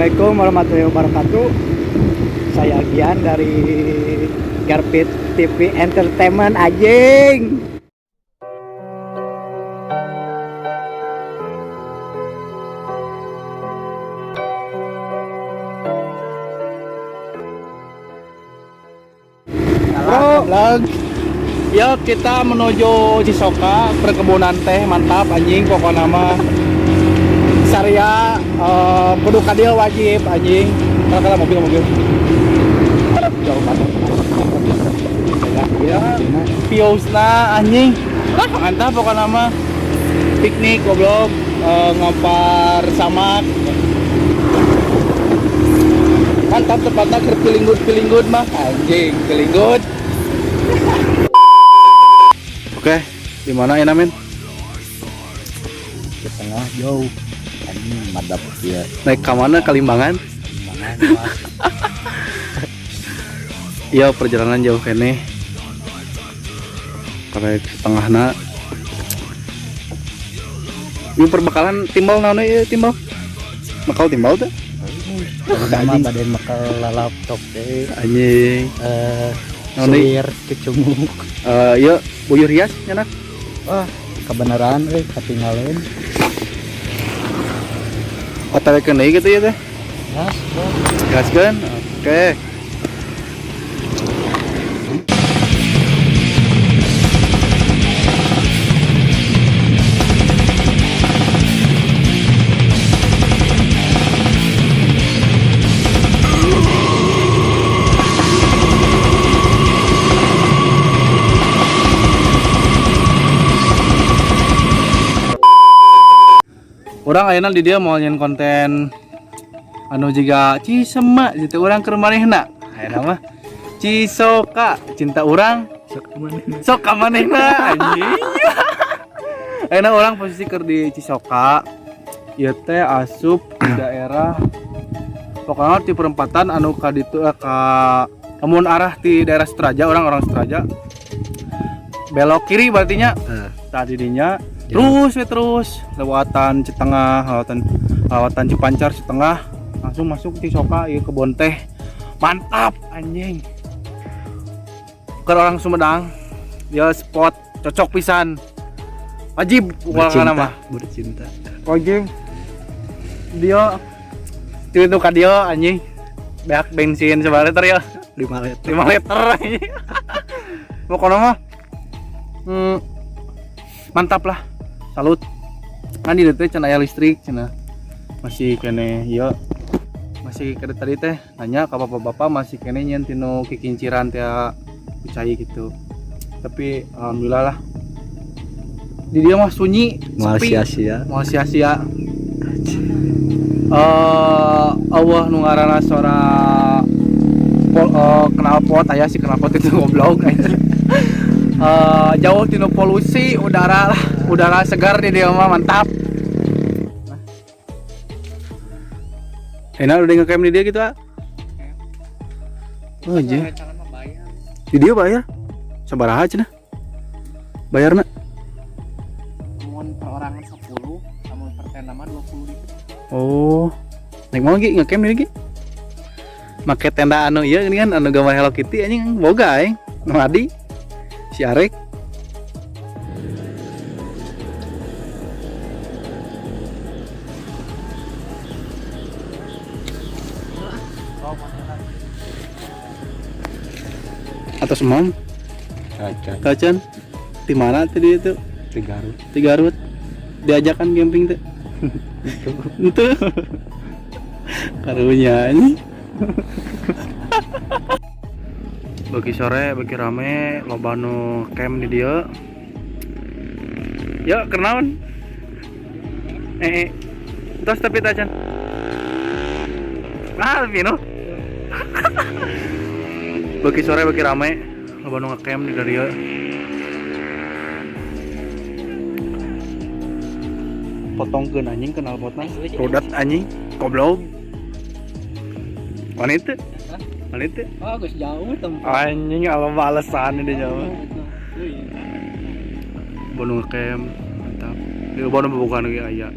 Assalamualaikum warahmatullahi wabarakatuh. Saya Gian dari Garpit TV Entertainment anjing. Vlog. Yuk kita menuju Cisoka, perkebunan teh mantap anjing pokoknya mah. Saria kudu kadil wajib anjing. Kalau mobil. Jauh banget. Ya, piosna anjing. Mantap pokoknya mah. Piknik goblok, ngampar samak. Mantap tempatnya keur pilinggut mah anjing, pilinggut. Oke, di mana ya Namin? Ke tengah jauh. Anjing madap dia. Naik ke mana? Kalimbangan? Kalimbangan. Iya, perjalanan jauh kene. Karek setengahna. Ieu perbekalan timbal naon ieu timbal? Makal timbal teh? Sama badan makal laptop teh. Anjing. Suwir kecunguk. Ieu buyur hias nya nak. Wah, kebenaran ketinggalan. OTW kene gitu ya teh. Gas, Gaskeun. Oke. Orang ayeuna di dia mau nyen konten anu jiga Cisema gitu orang keur manehna. Ayeuna mah Cisoka cinta orang sok ka manehna anjing. Ayeuna orang posisi keur di Cisoka. Ieu teh asup di daerah pokoknya di perempatan anu ka ditu ka lamun arah di daerah Seraja, orang Seraja. Belok kiri berarti nya. Tadi dinya terus lewatan Citengah, lewatan Cipancar Citengah, langsung masuk Cisoka ieu kebon teh. Mantap anjing. Ke orang Sumedang, dia spot cocok pisan. Wajib ulah mah bercinta. wajib. Dia itu ka dia anjing. Beak bensin sebar liter ya. 5 liter. 5 liter anjing. Pokoknya mah mantap lah. Salut. Kan di teh cenah aya listrik cenah. Masih kene ieu. Masih kada tadi teh nanya ka bapak-bapak masih kene nyen tinu kikinciran teh cai gitu. Tapi alhamdulillah lah. Di dia mah sunyi, sepi. Mau sia-sia. Allah nu ngaranna sora knalpot aya si knalpot itu goblok anjing. Jauh tino polusi udara lah, udara segar di dia mah mantap. Enak udah ngecamp di dia gitu ah. Oh aja. Di dia bayar? Sabaraha cenah? Bayarna? Mun per orang 10, namun per tenda mah 20.000. Oh. Naik mau lagi ngecamp di lagi? Make tenda anu ieu gini kan anu gambar Hello Kitty anjing boga aing. Nu adi. Si Arek. Atas Mam Kacan di mana tadi itu? Di Garut. Diajakan camping tuh. Itu. Karunya ini. Bagi sore, bagi rame, loba nu camp di dia. Yuk, kenaon? Terus tapi tacan. Pino. Bagi sore, bagi rame, loba nu ngecamp di dia. Potongkeun anjing kenal potna. Rodat anjing, goblok. Wanita. Bagus jauh tempat. Anjing alasan alasan dia jauh. Bonong camp mantap. Di Bandung bukan lagi aya.